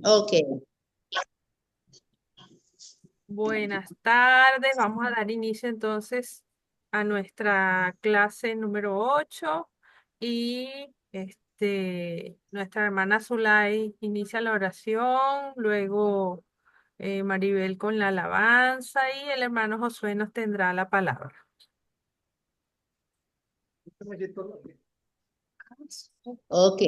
Ok, Buenas tardes, vamos a dar inicio entonces a nuestra clase número 8 y nuestra hermana Zulay inicia la oración, luego Maribel con la alabanza y el hermano Josué nos tendrá la palabra. ok.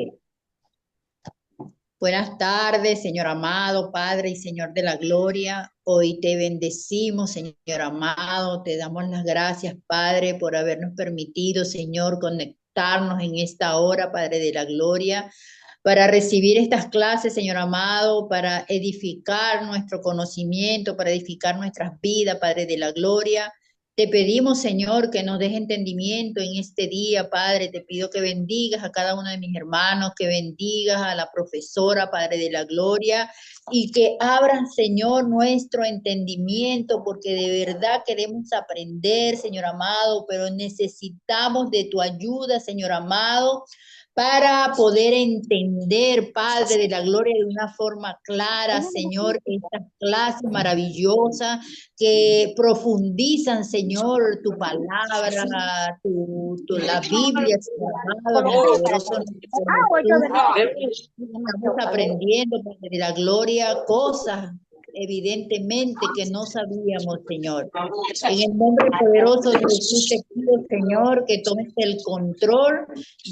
Buenas tardes, Señor amado, Padre y Señor de la gloria. Hoy te bendecimos, Señor amado. Te damos las gracias, Padre, por habernos permitido, Señor, conectarnos en esta hora, Padre de la gloria, para recibir estas clases, Señor amado, para edificar nuestro conocimiento, para edificar nuestras vidas, Padre de la gloria. Te pedimos, Señor, que nos des entendimiento en este día, Padre. Te pido que bendigas a cada uno de mis hermanos, que bendigas a la profesora, Padre de la gloria, y que abran, Señor, nuestro entendimiento, porque de verdad queremos aprender, Señor amado, pero necesitamos de tu ayuda, Señor amado, para poder entender, Padre de la gloria, de una forma clara, Señor, estas clases maravillosas que profundizan, Señor, tu palabra, la Biblia, Señor amado, en el poderoso nombre de Jesús. Estamos aprendiendo, Padre de la gloria, cosas evidentemente que no sabíamos, Señor. En el nombre poderoso de Jesús te pido, Señor, que tomes el control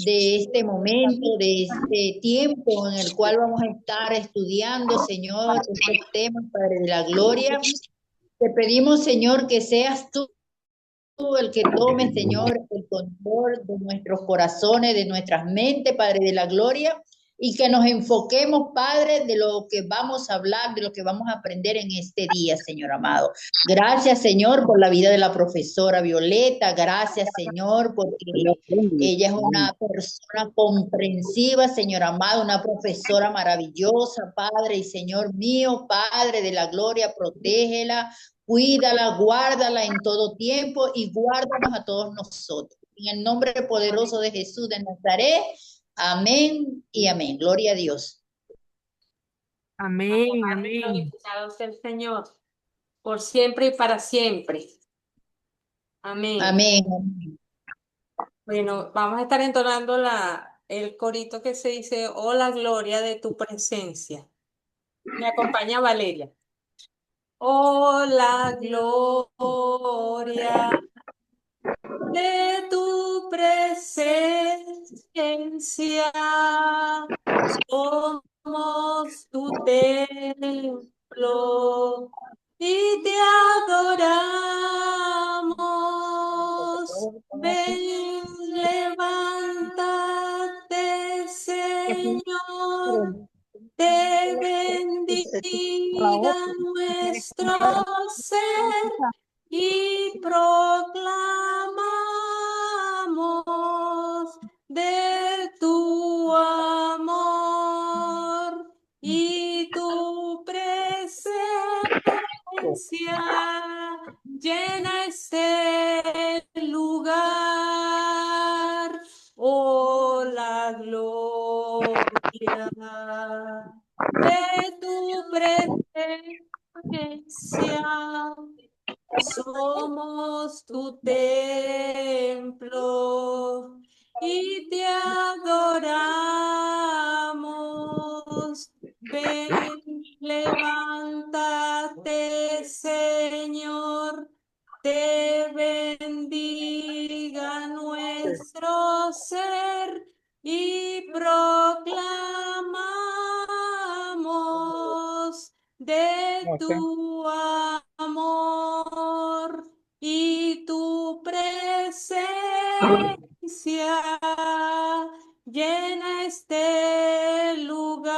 de este momento, de este tiempo en el cual vamos a estar estudiando, Señor, estos temas, Padre de la gloria. Te pedimos, Señor, que seas tú el que tome, Señor, el control de nuestros corazones, de nuestras mentes, Padre de la gloria, y que nos enfoquemos, Padre, de lo que vamos a hablar, de lo que vamos a aprender en este día, Señor amado. Gracias, Señor, por la vida de la profesora Violeta. Gracias, Señor, porque ella es una persona comprensiva, Señor amado, una profesora maravillosa, Padre y Señor mío, Padre de la gloria, protégela, cuídala, guárdala en todo tiempo y guárdanos a todos nosotros. En el nombre poderoso de Jesús de Nazaret, amén y amén. Gloria a Dios. Amén, Amén. amén. Glorificado sea el Señor, por siempre y para siempre. Amén. Amén. Bueno, vamos a estar entonando el corito que se dice, oh la gloria de tu presencia. Me acompaña Valeria. Oh la gloria de tu presencia. Somos tu templo y te adoramos. Ven, levántate, Señor. Te bendiga nuestro ser y proclamamos de tu amor y tu presencia llena este lugar. Oh, la gloria de tu presencia. Somos tu templo y te adoramos. Ven, levántate, Señor. Te bendiga nuestro ser y proclamamos de tu amor y tu presencia llena este lugar.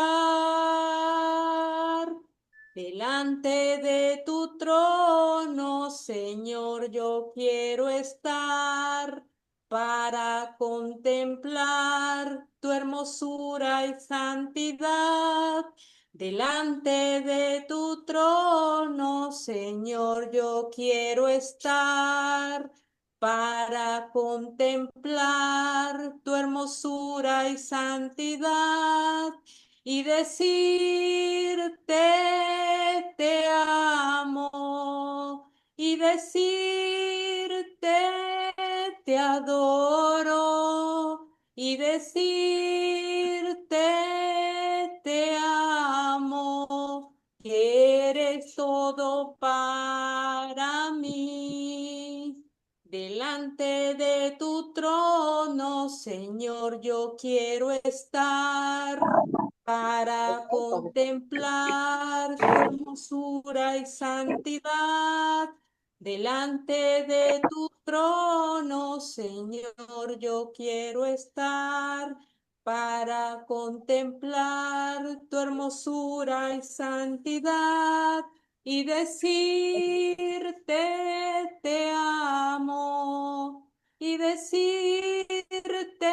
Delante de tu trono, Señor, yo quiero estar para contemplar tu hermosura y santidad. Delante de tu trono, Señor, yo quiero estar para contemplar tu hermosura y santidad y decir te amo y decirte te adoro y decirte te amo, que eres todo para mí. Delante de tu trono, Señor, yo quiero estar para contemplar su hermosura y santidad. Delante de tu trono, Señor, yo quiero estar para contemplar tu hermosura y santidad y decirte te amo y decirte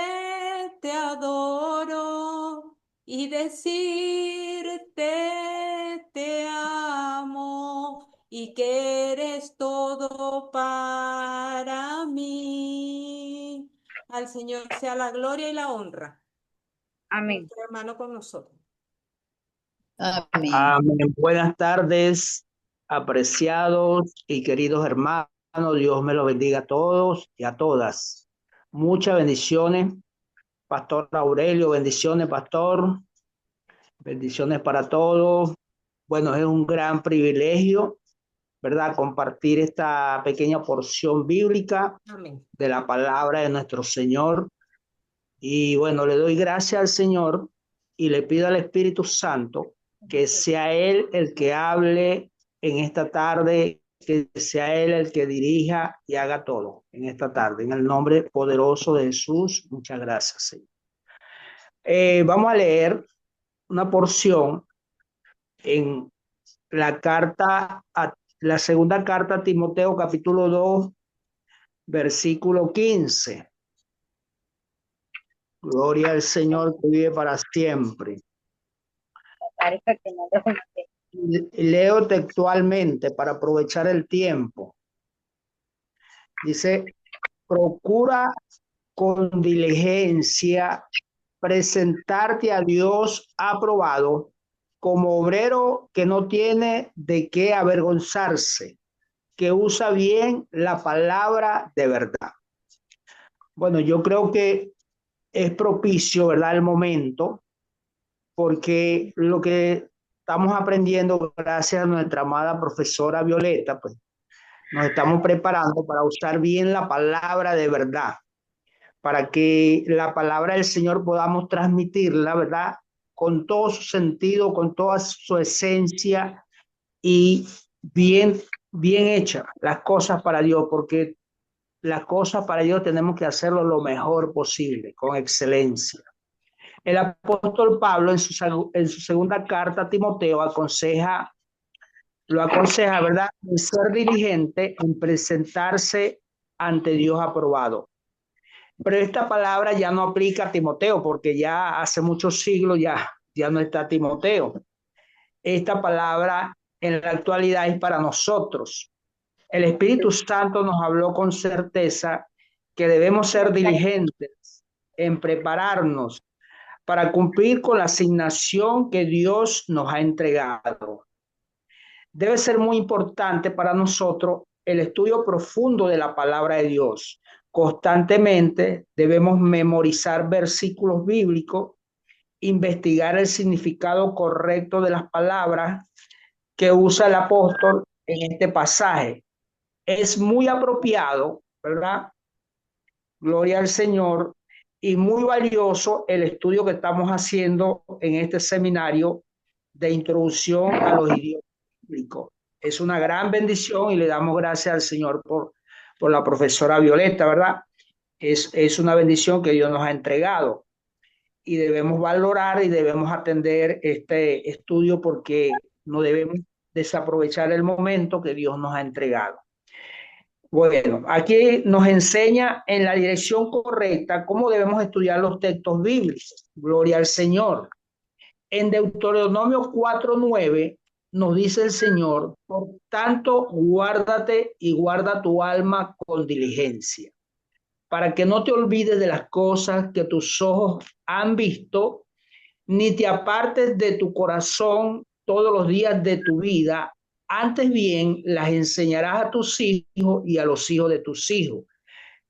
te adoro y decirte te amo y que eres todo para mí. Al Señor sea la gloria y la honra. Amén. Nuestro hermano con nosotros. Amén. Amén. Buenas tardes, apreciados y queridos hermanos. Dios me los bendiga a todos y a todas. Muchas bendiciones, Pastor Aurelio. Bendiciones, Pastor. Bendiciones para todos. Bueno, es un gran privilegio, ¿verdad? Compartir esta pequeña porción bíblica Amén. de la palabra de nuestro Señor. Y bueno, le doy gracias al Señor y le pido al Espíritu Santo que sea Él el que hable en esta tarde, que sea Él el que dirija y haga todo en esta tarde. En el nombre poderoso de Jesús, muchas gracias, Señor. Vamos a leer una porción en la segunda carta a Timoteo, capítulo 2, versículo 15. Gloria al Señor que vive para siempre. Parece que no lo escuché. Leo textualmente para aprovechar el tiempo. Dice, procura con diligencia presentarte a Dios aprobado como obrero que no tiene de qué avergonzarse, que usa bien la palabra de verdad. Bueno, yo creo que es propicio, ¿verdad?, el momento, porque lo que estamos aprendiendo gracias a nuestra amada profesora Violeta, pues nos estamos preparando para usar bien la palabra de verdad, para que la palabra del Señor podamos transmitirla, ¿verdad?, con todo su sentido, con toda su esencia y bien hecha las cosas para Dios, porque las cosas para Dios tenemos que hacerlo lo mejor posible, con excelencia. El apóstol Pablo en su segunda carta a Timoteo lo aconseja, ¿verdad?, en ser diligente, en presentarse ante Dios aprobado. Pero esta palabra ya no aplica a Timoteo, porque ya hace muchos siglos ya no está Timoteo. Esta palabra en la actualidad es para nosotros. El Espíritu Santo nos habló con certeza que debemos ser diligentes en prepararnos para cumplir con la asignación que Dios nos ha entregado. Debe ser muy importante para nosotros el estudio profundo de la palabra de Dios. Constantemente debemos memorizar versículos bíblicos, investigar el significado correcto de las palabras que usa el apóstol en este pasaje. Es muy apropiado, ¿verdad? Gloria al Señor, y muy valioso el estudio que estamos haciendo en este seminario de introducción a los idiomas bíblicos. Es una gran bendición y le damos gracias al Señor por la profesora Violeta, ¿verdad? Es una bendición que Dios nos ha entregado y debemos valorar y debemos atender este estudio porque no debemos desaprovechar el momento que Dios nos ha entregado. Bueno, aquí nos enseña en la dirección correcta cómo debemos estudiar los textos bíblicos. Gloria al Señor. En Deuteronomio 4:9 nos dice el Señor, por tanto, guárdate y guarda tu alma con diligencia, para que no te olvides de las cosas que tus ojos han visto, ni te apartes de tu corazón todos los días de tu vida, antes bien las enseñarás a tus hijos y a los hijos de tus hijos.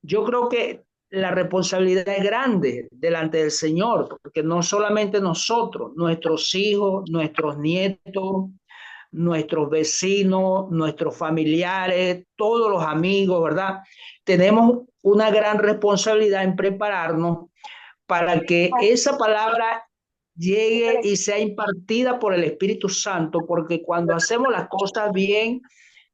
Yo creo que la responsabilidad es grande delante del Señor, porque no solamente nosotros, nuestros hijos, nuestros nietos, nuestros vecinos, nuestros familiares, todos los amigos, ¿verdad? Tenemos una gran responsabilidad en prepararnos para que esa palabra llegue y sea impartida por el Espíritu Santo, porque cuando hacemos las cosas bien,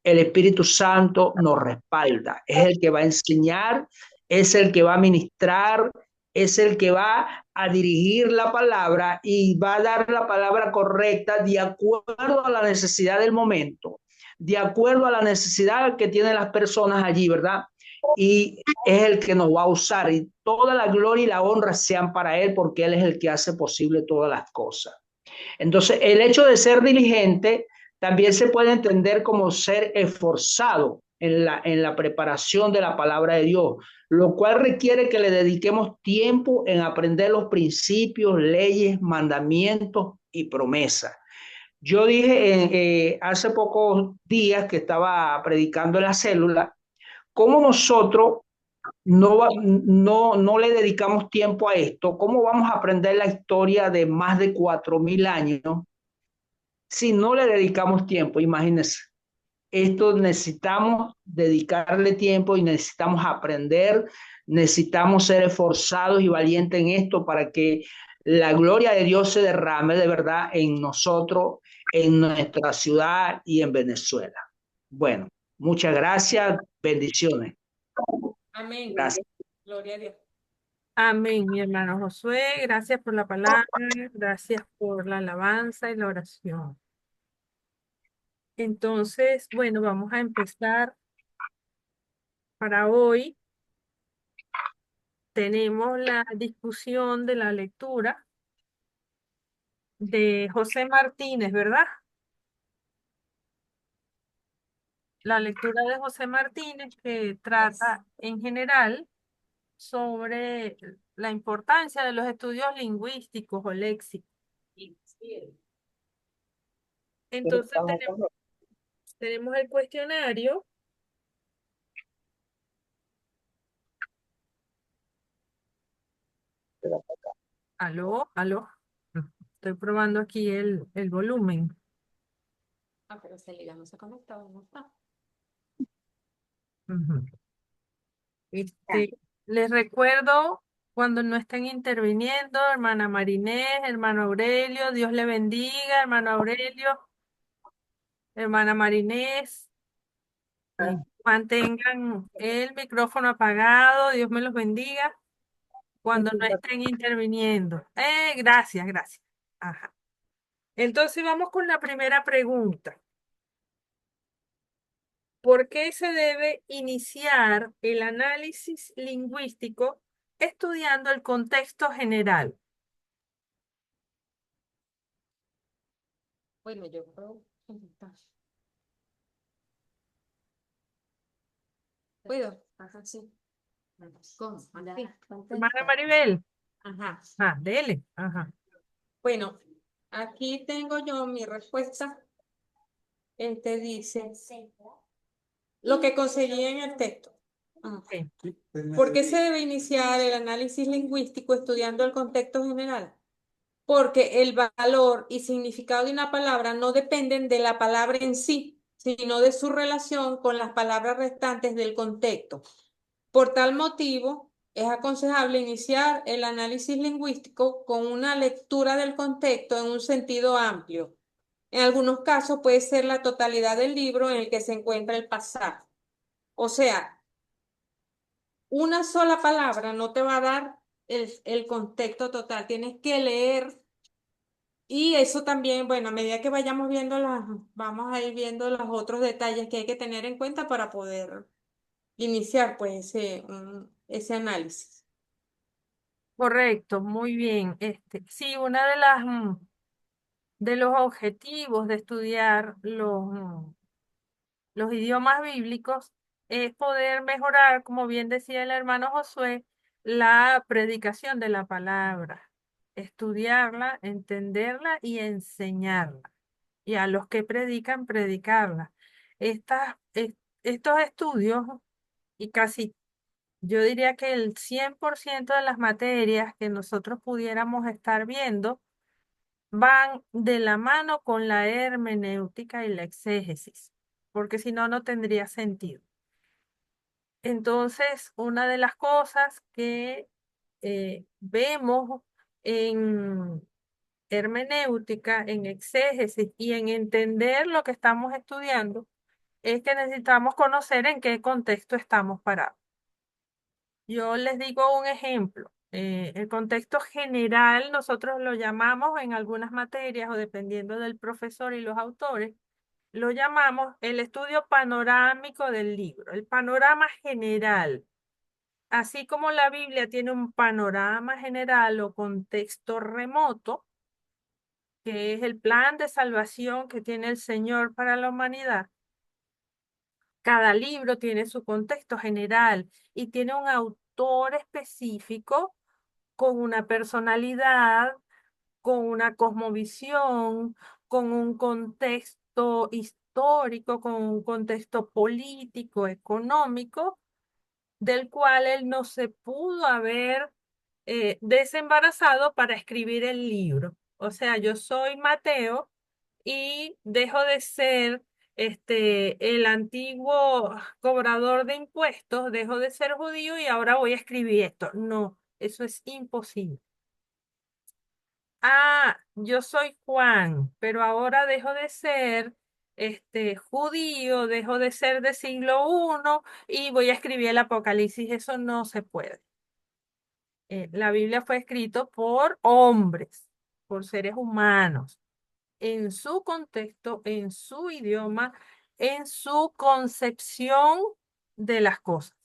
el Espíritu Santo nos respalda, es el que va a enseñar, es el que va a ministrar, es el que va a dirigir la palabra y va a dar la palabra correcta de acuerdo a la necesidad del momento, de acuerdo a la necesidad que tienen las personas allí, ¿verdad? Y es el que nos va a usar y toda la gloria y la honra sean para Él porque Él es el que hace posible todas las cosas. Entonces, el hecho de ser diligente también se puede entender como ser esforzado en la preparación de la palabra de Dios, lo cual requiere que le dediquemos tiempo en aprender los principios, leyes, mandamientos y promesas. Yo dije hace pocos días que estaba predicando en la célula, cómo nosotros no le dedicamos tiempo a esto, ¿cómo vamos a aprender la historia de más de 4000 años si no le dedicamos tiempo? Imagínense, esto necesitamos dedicarle tiempo y necesitamos aprender, necesitamos ser esforzados y valientes en esto para que la gloria de Dios se derrame de verdad en nosotros, en nuestra ciudad y en Venezuela. Bueno, muchas gracias, bendiciones. Amén. Gracias. Gloria a Dios. Amén, mi hermano Josué. Gracias por la palabra, gracias por la alabanza y la oración. Entonces, bueno, vamos a empezar para hoy. Tenemos la discusión de la lectura de José Martínez, ¿verdad? La lectura de José Martínez que trata en general sobre la importancia de los estudios lingüísticos o léxicos. Entonces tenemos el cuestionario. Aló, aló. Estoy probando aquí el volumen. Ah, pero Celia no se ha conectado, no está. Ujú. Les recuerdo cuando no estén interviniendo, hermana Marinés, hermano Aurelio, Dios le bendiga, hermano Aurelio, hermana Marinés, mantengan el micrófono apagado, Dios me los bendiga cuando no estén interviniendo. Gracias, gracias. Ajá. Entonces vamos con la primera pregunta. ¿Por qué se debe iniciar el análisis lingüístico estudiando el contexto general? Bueno, yo puedo contestar. ¿Puedo? Ajá, sí. ¿Cómo? Así. Hermana Maribel. Ajá. Dele. Ajá. Bueno, aquí tengo yo mi respuesta. Dice lo que conseguí en el texto. Ok. ¿Por qué se debe iniciar el análisis lingüístico estudiando el contexto general? Porque el valor y significado de una palabra no dependen de la palabra en sí, sino de su relación con las palabras restantes del contexto. Por tal motivo, es aconsejable iniciar el análisis lingüístico con una lectura del contexto en un sentido amplio. En algunos casos puede ser la totalidad del libro en el que se encuentra el pasaje. O sea, una sola palabra no te va a dar el contexto total. Tienes que leer y eso también, bueno, a medida que vayamos viendo vamos a ir viendo los otros detalles que hay que tener en cuenta para poder iniciar pues ese análisis. Correcto, muy bien. Sí, una de los objetivos de estudiar los idiomas bíblicos es poder mejorar, como bien decía el hermano Josué, la predicación de la palabra, estudiarla, entenderla y enseñarla. y a los que predican, predicarla. Estos estudios y casi, yo diría que el 100% de las materias que nosotros pudiéramos estar viendo van de la mano con la hermenéutica y la exégesis, porque si no, no tendría sentido. Entonces, una de las cosas que vemos en hermenéutica, en exégesis y en entender lo que estamos estudiando es que necesitamos conocer en qué contexto estamos parados. Yo les digo un ejemplo. El contexto general nosotros lo llamamos en algunas materias o dependiendo del profesor y los autores, lo llamamos el estudio panorámico del libro, el panorama general. Así como la Biblia tiene un panorama general o contexto remoto, que es el plan de salvación que tiene el Señor para la humanidad, cada libro tiene su contexto general y tiene un autor específico con una personalidad, con una cosmovisión, con un contexto histórico, con un contexto político, económico, del cual él no se pudo haber desembarazado para escribir el libro. O sea, yo soy Mateo y dejo de ser el antiguo cobrador de impuestos, dejo de ser judío y ahora voy a escribir esto. No, eso es imposible. Ah, yo soy Juan, pero ahora dejo de ser judío, dejo de ser de siglo I y voy a escribir el Apocalipsis. Eso no se puede. La Biblia fue escrito por hombres, por seres humanos, en su contexto, en su idioma, en su concepción de las cosas.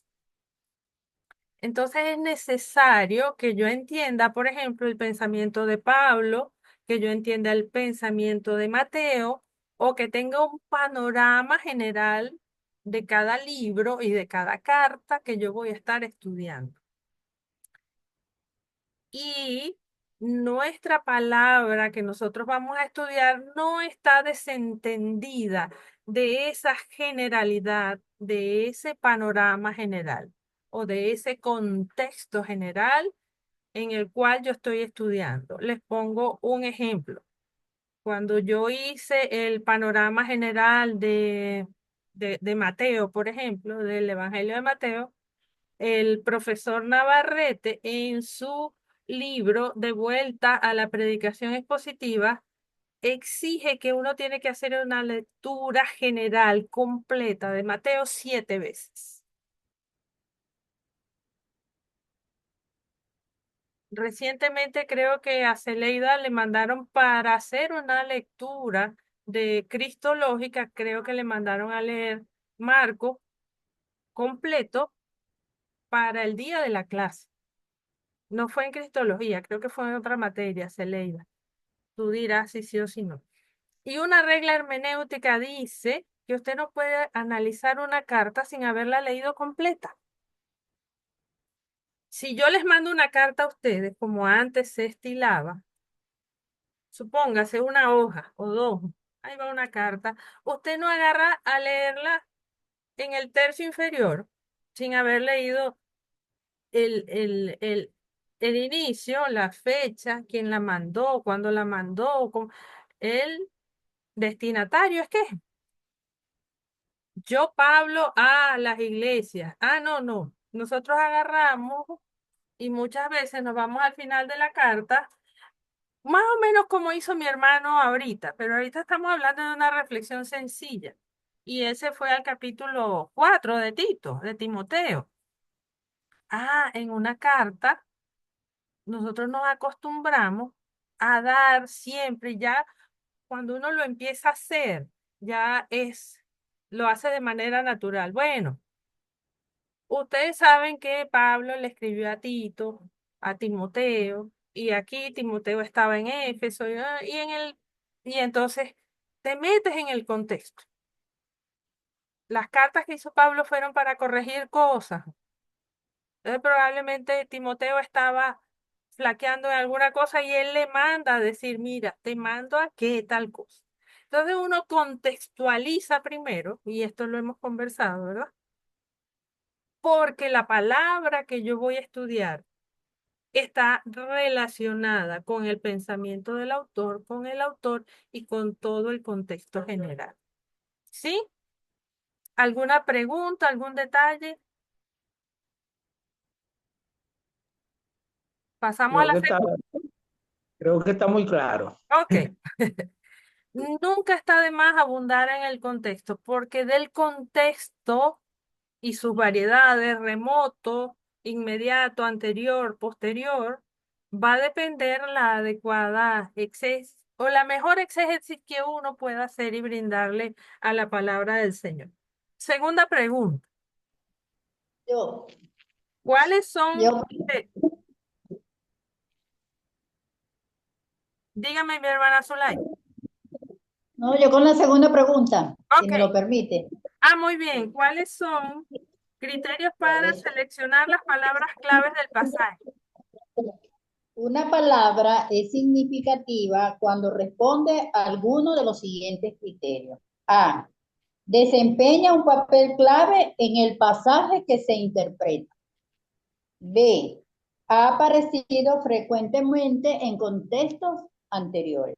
Entonces es necesario que yo entienda, por ejemplo, el pensamiento de Pablo, que yo entienda el pensamiento de Mateo, o que tenga un panorama general de cada libro y de cada carta que yo voy a estar estudiando. Y nuestra palabra que nosotros vamos a estudiar no está desentendida de esa generalidad, de ese panorama general o de ese contexto general en el cual yo estoy estudiando. Les pongo un ejemplo. Cuando yo hice el panorama general de Mateo, por ejemplo, del Evangelio de Mateo, el profesor Navarrete en su libro De vuelta a la predicación expositiva exige que uno tiene que hacer una lectura general completa de Mateo 7 veces. Recientemente creo que a Celeida le mandaron para hacer una lectura de Cristológica, creo que le mandaron a leer Marco completo para el día de la clase. No fue en Cristología, creo que fue en otra materia, Celeida. Tú dirás si sí o si no. Y una regla hermenéutica dice que usted no puede analizar una carta sin haberla leído completa. Si yo les mando una carta a ustedes, como antes se estilaba, supóngase una hoja o dos, ahí va una carta, usted no agarra a leerla en el tercio inferior sin haber leído el, el, el, el inicio, la fecha, quién la mandó, cuándo la mandó, el destinatario es que yo, Pablo, a las iglesias. Ah, no, no. Nosotros agarramos y muchas veces nos vamos al final de la carta, más o menos como hizo mi hermano ahorita, pero ahorita estamos hablando de una reflexión sencilla. Y ese fue al capítulo 4 de Tito, de Timoteo. Ah, en una carta, nosotros nos acostumbramos a dar siempre, ya cuando uno lo empieza a hacer, lo hace de manera natural. Bueno. Ustedes saben que Pablo le escribió a Tito, a Timoteo, y aquí Timoteo estaba en Éfeso, y entonces te metes en el contexto. Las cartas que hizo Pablo fueron para corregir cosas. Entonces probablemente Timoteo estaba flaqueando en alguna cosa y él le manda a decir, mira, te mando a qué tal cosa. Entonces uno contextualiza primero, y esto lo hemos conversado, ¿verdad? Porque la palabra que yo voy a estudiar está relacionada con el pensamiento del autor, con el autor y con todo el contexto general. ¿Sí? ¿Alguna pregunta, algún detalle? Pasamos a Creo la que está, segunda. creo que está muy claro. Ok. Nunca está de más abundar en el contexto, porque del contexto y sus variedades, remoto, inmediato, anterior, posterior, va a depender la adecuada exégesis o la mejor exégesis que uno pueda hacer y brindarle a la palabra del Señor. Segunda pregunta, Yo, ¿cuáles son, yo, eh, dígame mi hermana Zulay? no, yo con la segunda pregunta, si Ok, me lo permite. muy bien, ¿cuáles son criterios ¿Cuál para es? seleccionar las palabras claves del pasaje? Una palabra es significativa cuando responde a alguno de los siguientes criterios. A. Desempeña un papel clave en el pasaje que se interpreta. B. Ha aparecido frecuentemente en contextos anteriores.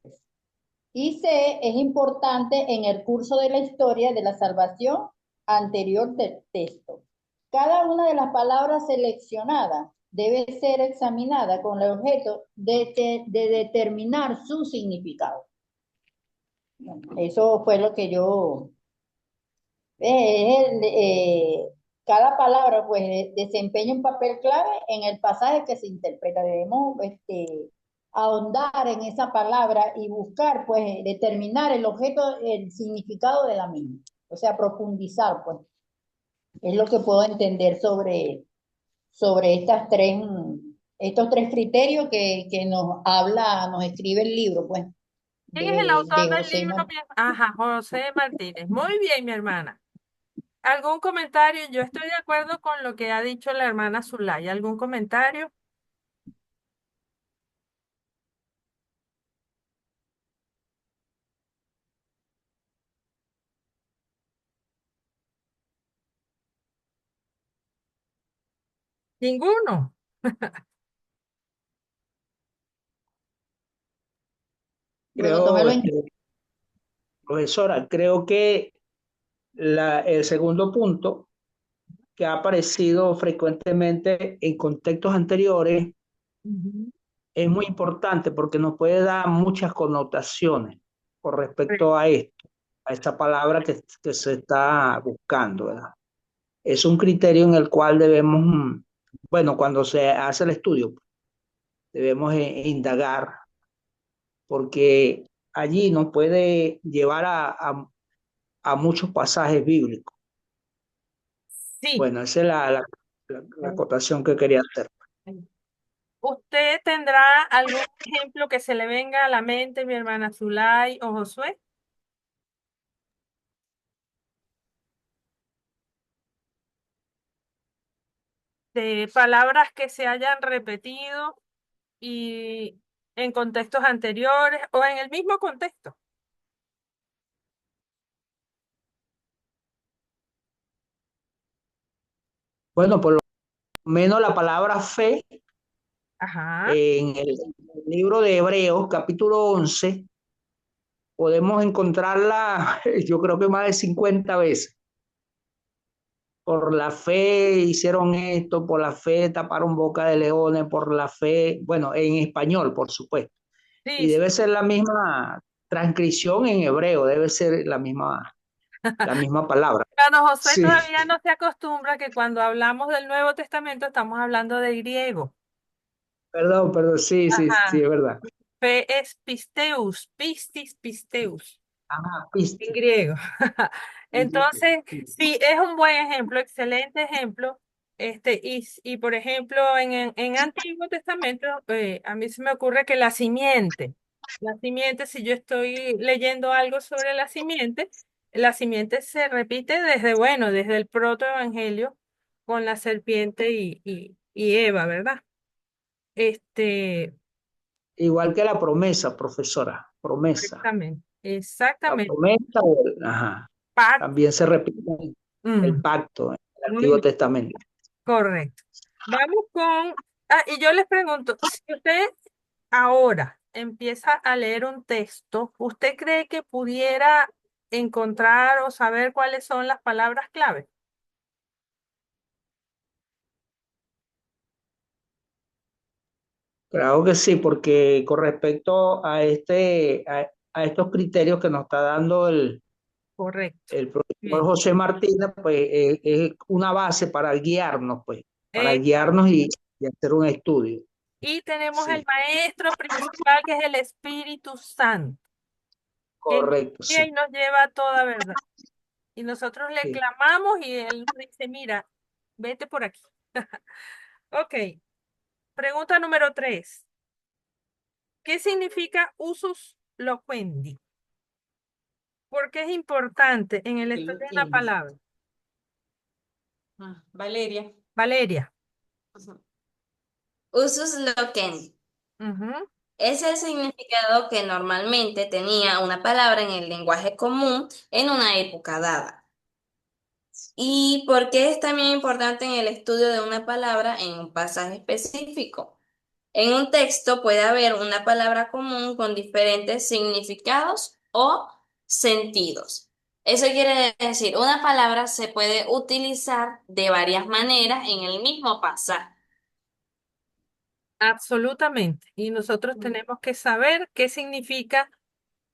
Y C. Es importante en el curso de la historia de la salvación anterior del texto. Cada una de las palabras seleccionadas debe ser examinada con el objeto de determinar su significado. Eso fue lo que yo cada palabra pues desempeña un papel clave en el pasaje que se interpreta. Debemos ahondar en esa palabra y buscar pues determinar el objeto, el significado de la misma. O sea, profundizar pues. Es lo que puedo entender sobre estos tres criterios que nos habla, nos escribe el libro pues ¿Quién es el autor de del José libro? Martínez. Ajá, José Martínez. Muy bien, mi hermana. ¿Algún comentario? Yo estoy de acuerdo con lo que ha dicho la hermana Zulay. ¿Algún comentario? Ninguno. Bueno, Creo, tómelo en profesora, creo que el segundo punto que ha aparecido frecuentemente en contextos anteriores Ujú. es muy importante porque nos puede dar muchas connotaciones con Correcto. respecto a esto, a esta palabra que se está buscando, ¿verdad? Es un criterio en el cual debemos, bueno, cuando se hace el estudio, debemos indagar porque allí nos puede llevar a muchos pasajes bíblicos. Sí. Bueno, esa es la acotación que quería hacer. ¿Usted tendrá algún ejemplo que se le venga a la mente, mi hermana Zulay o Josué, de palabras que se hayan repetido y en contextos anteriores o en el mismo contexto? Bueno, por lo menos la palabra fe Ajá. en el libro de Hebreos, capítulo 11, podemos encontrarla, yo creo que más de 50 veces. Por la fe hicieron esto, por la fe taparon boca de leones, por la fe, bueno, en español, por supuesto. Sí, Y sí. debe ser la misma transcripción en hebreo, debe ser la misma palabra. Hermano Josué Sí, todavía no se acostumbra que cuando hablamos del Nuevo Testamento estamos hablando de griego. perdón, sí, sí, sí, Ajá. es verdad. Fe es pisteus, pistis, pisteus, Ah, en viste. griego. Sí, Entonces, sí. sí, es un buen ejemplo, excelente ejemplo. Y por ejemplo, en Antiguo Testamento, a mí se me ocurre que la simiente, si yo estoy leyendo algo sobre la simiente se repite desde, bueno, desde el protoevangelio con la serpiente y Eva, ¿verdad? Este, Igual que la promesa, profesora, promesa. Exactamente, La Exactamente. promesa, ajá, Pacto. también se repite el Mm, pacto en el muy Antiguo bien, Testamento. correcto. Vamos con... Ah, y yo les pregunto, si usted ahora empieza a leer un texto, ¿usted cree que pudiera encontrar o saber cuáles son las palabras clave? Claro que sí, porque con respecto a a estos criterios que nos está dando Correcto. el profesor Bien. José Martínez, pues es una base para guiarnos, pues, para Exacto. guiarnos y hacer un estudio. Y tenemos el Sí, maestro principal, que es el Espíritu Santo, que nos correcto, guía sí, y nos lleva a toda verdad. Y nosotros le sí. clamamos y él nos dice, mira, vete por aquí. Ok, pregunta número 3. ¿Qué significa usus loquendi? ¿Por qué es importante en el Que lo estudio de la entiendo. palabra? Valeria. Valeria. Ujú. Usus loquendi Ujú. es el significado que normalmente tenía una palabra en el lenguaje común en una época dada. ¿Y por qué es también importante en el estudio de una palabra en un pasaje específico? En un texto puede haber una palabra común con diferentes significados o sentidos. Eso quiere decir, una palabra se puede utilizar de varias maneras en el mismo pasaje. Absolutamente. Y nosotros tenemos que saber qué significa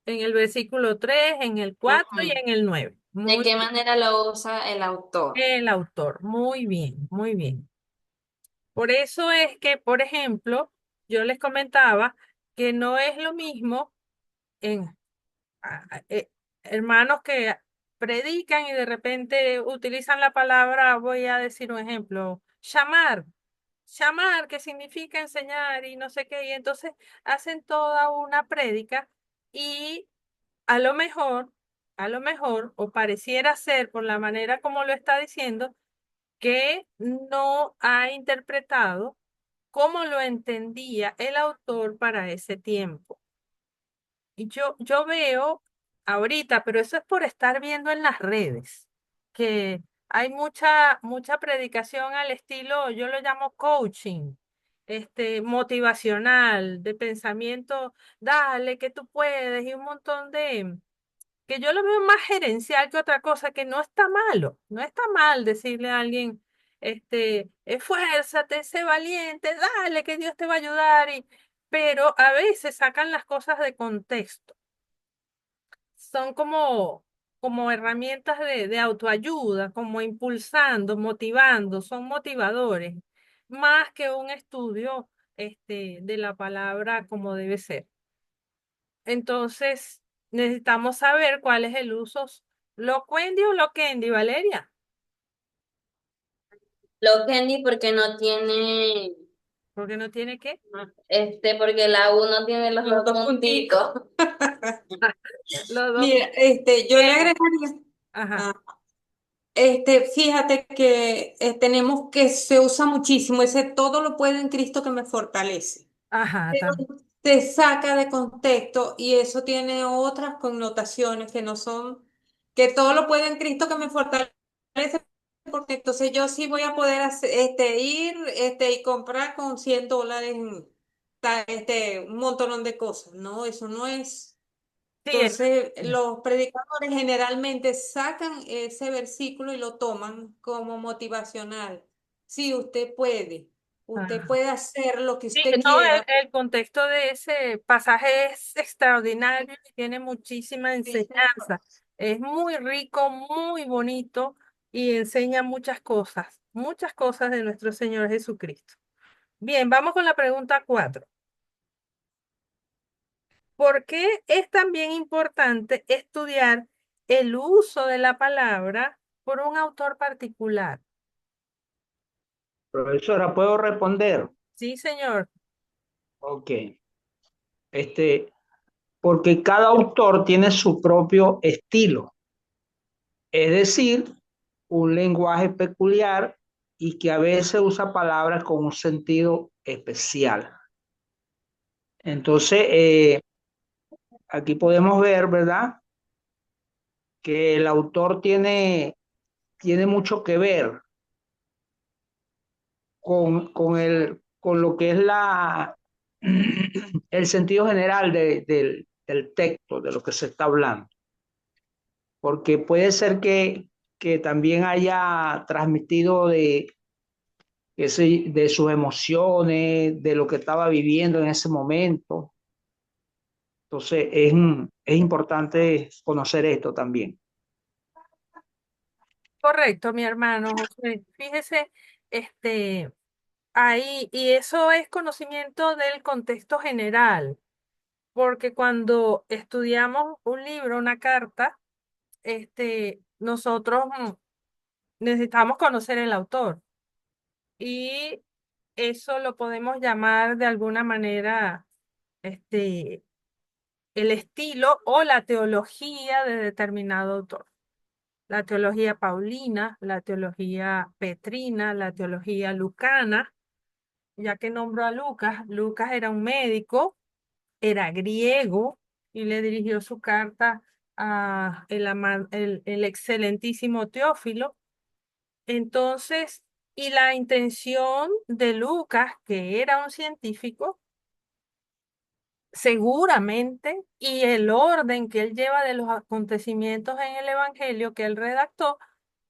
en el versículo 3, en el 4 y Ujú. en el 9. ¿De Muy qué bien. manera lo usa el autor? El autor. Muy bien, muy bien. Por eso es que, por ejemplo, yo les comentaba que no es lo mismo en hermanos que predican y de repente utilizan la palabra, voy a decir un ejemplo, llamar. Llamar, que significa enseñar y no sé qué, y entonces hacen toda una prédica y a lo mejor, o pareciera ser por la manera como lo está diciendo, que no ha interpretado cómo lo entendía el autor para ese tiempo. Y yo veo ahorita, pero eso es por estar viendo en las redes, que hay mucha predicación al estilo, yo lo llamo coaching, motivacional, de pensamiento, dale que tú puedes, y un montón que yo lo veo más gerencial que otra cosa, que no está malo, no está mal decirle a alguien, esfuérzate, sé valiente, dale que Dios te va a ayudar, pero a veces sacan las cosas de contexto. Son como herramientas de autoayuda, como impulsando, motivando, son motivadores, más que un estudio, de la palabra como debe ser. Entonces, necesitamos saber cuál es el uso loquendi o loquendi, Valeria. Lo Candy porque no tiene, Porque no tiene qué. porque la U no tiene los Los dos dos punticos. punticos. Los dos. Mira, yo le agregaría, Ajá, ah, fíjate que tenemos que se usa muchísimo ese todo lo puedo en Cristo que me fortalece. ajá, Pero también. se saca de contexto y eso tiene otras connotaciones que no son, que todo lo puedo en Cristo que me fortalece, porque entonces yo sí voy a poder ir y comprar con $100 un montón de cosas. No, eso no es. Sí, Entonces, los predicadores generalmente sacan ese versículo y lo toman como motivacional. Sí, usted ajá. puede hacer lo que Sí, usted no, quiera. el contexto de ese pasaje es extraordinario y tiene muchísima enseñanza. Es muy rico, muy bonito y enseña muchas cosas de nuestro Señor Jesucristo. Bien, vamos con la pregunta 4. ¿Por qué es también importante estudiar el uso de la palabra por un autor particular? Profesora, ¿puedo responder? Sí, señor. Ok. Este, porque cada autor tiene su propio estilo, es decir, un lenguaje peculiar y que a veces usa palabras con un sentido especial. Entonces, aquí podemos ver, ¿verdad? Que el autor tiene mucho que ver con lo que es el sentido general del texto, de lo que se está hablando. Porque puede ser que también haya transmitido de sus emociones, de lo que estaba viviendo en ese momento. Entonces es importante conocer esto también. Correcto, mi hermano José. Fíjese, ahí, y eso es conocimiento del contexto general, porque cuando estudiamos un libro, una carta, nosotros necesitamos conocer el autor y eso lo podemos llamar de alguna manera, este, el estilo o la teología de determinado autor. La teología paulina, la teología petrina, la teología lucana, ya que nombro a Lucas. Lucas era un médico, era griego y le dirigió su carta a el excelentísimo Teófilo. Entonces, y la intención de Lucas, que era un científico, seguramente, y el orden que él lleva de los acontecimientos en el Evangelio que él redactó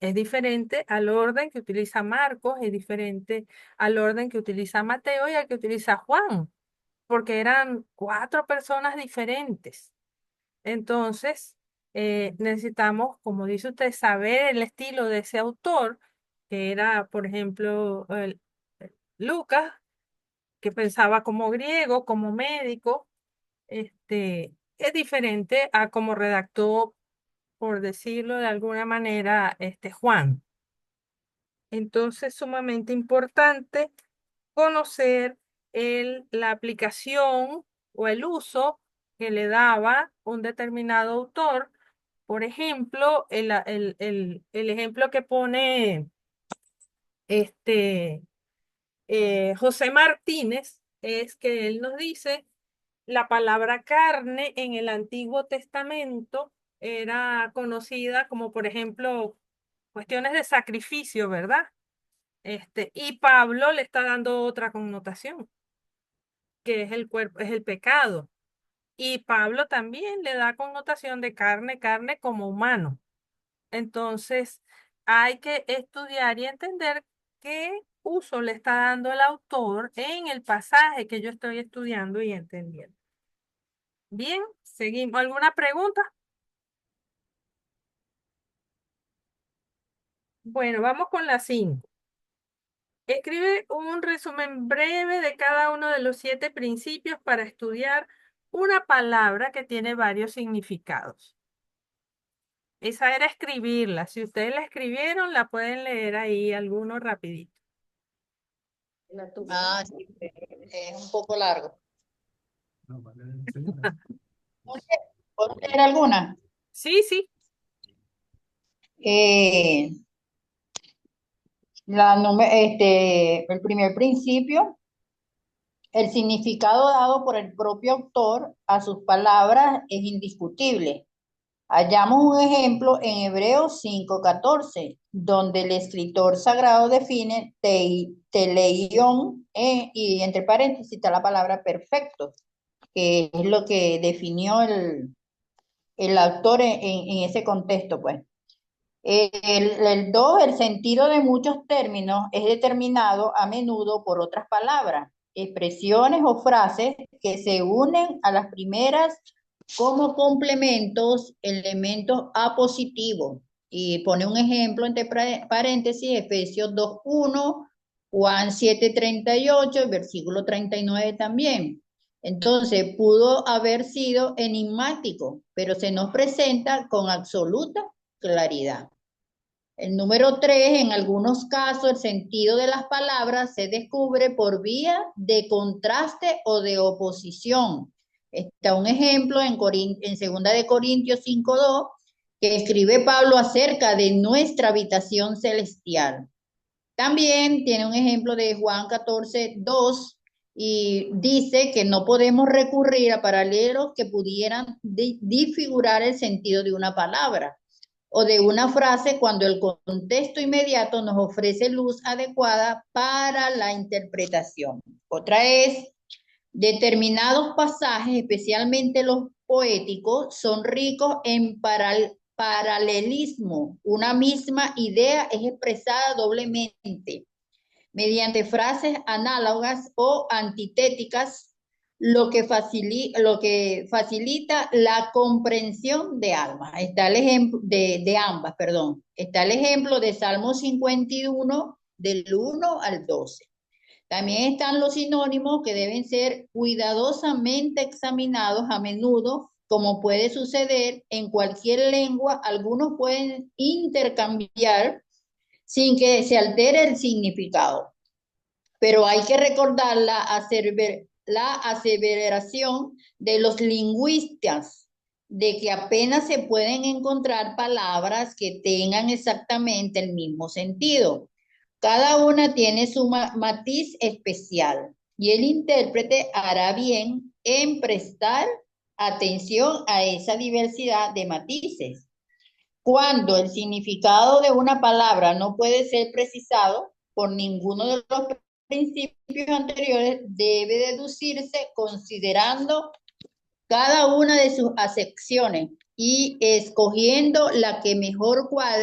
es diferente al orden que utiliza Marcos, es diferente al orden que utiliza Mateo y al que utiliza Juan, porque eran cuatro personas diferentes. Entonces, necesitamos, como dice usted, saber el estilo de ese autor, que era, por ejemplo, Lucas, que pensaba como griego, como médico, es diferente a como redactó, por decirlo de alguna manera, Juan. Entonces, sumamente importante conocer la aplicación o el uso que le daba un determinado autor. Por ejemplo, el ejemplo que pone este, José Martínez es que él nos dice la palabra carne en el Antiguo Testamento era conocida como, por ejemplo, cuestiones de sacrificio, ¿verdad? Y Pablo le está dando otra connotación, que es el cuerpo, es el pecado. Y Pablo también le da connotación de carne, carne como humano. Entonces, hay que estudiar y entender qué uso le está dando el autor en el pasaje que yo estoy estudiando y entendiendo. Bien, seguimos. ¿Alguna pregunta? Bueno, vamos con la 5. Escribe un resumen breve de cada uno de los 7 principios para estudiar una palabra que tiene varios significados. Esa era escribirla. Si ustedes la escribieron, la pueden leer ahí alguno rapidito. Ah, sí, es un poco largo. ¿Puedo leer alguna? Sí, sí. Eh, el primer principio, el significado dado por el propio autor a sus palabras es indiscutible. Hallamos un ejemplo en Hebreos 5:14, donde el escritor sagrado define teleión y entre paréntesis está la palabra perfecto, que es lo que definió el autor en ese contexto, pues. El 2, el sentido de muchos términos es determinado a menudo por otras palabras, expresiones o frases que se unen a las primeras como complementos, elementos apositivos. Y pone un ejemplo entre paréntesis, Efesios 2:1, Juan 7:38, versículo 39 también. Entonces, pudo haber sido enigmático, pero se nos presenta con absoluta claridad. El número 3, en algunos casos el sentido de las palabras se descubre por vía de contraste o de oposición. Está un ejemplo en 2 de Corintios 5:2 que escribe Pablo acerca de nuestra habitación celestial. También tiene un ejemplo de Juan 14:2 y dice que no podemos recurrir a paralelos que pudieran disfigurar el sentido de una palabra o de una frase cuando el contexto inmediato nos ofrece luz adecuada para la interpretación. Otra es, determinados pasajes, especialmente los poéticos, son ricos en paralelismo. Una misma idea es expresada doblemente mediante frases análogas o antitéticas, lo que facilita la comprensión de ambas. Está el ejemplo de ambas, perdón. Está el ejemplo de Salmo 51 del 1 al 12. También están los sinónimos que deben ser cuidadosamente examinados a menudo, como puede suceder en cualquier lengua. Algunos pueden intercambiar sin que se altere el significado. Pero hay que recordar la aseveración de los lingüistas de que apenas se pueden encontrar palabras que tengan exactamente el mismo sentido. Cada una tiene su matiz especial y el intérprete hará bien en prestar atención a esa diversidad de matices. Cuando el significado de una palabra no puede ser precisado por ninguno de los principios anteriores, debe deducirse considerando cada una de sus acepciones y escogiendo la que mejor cuadre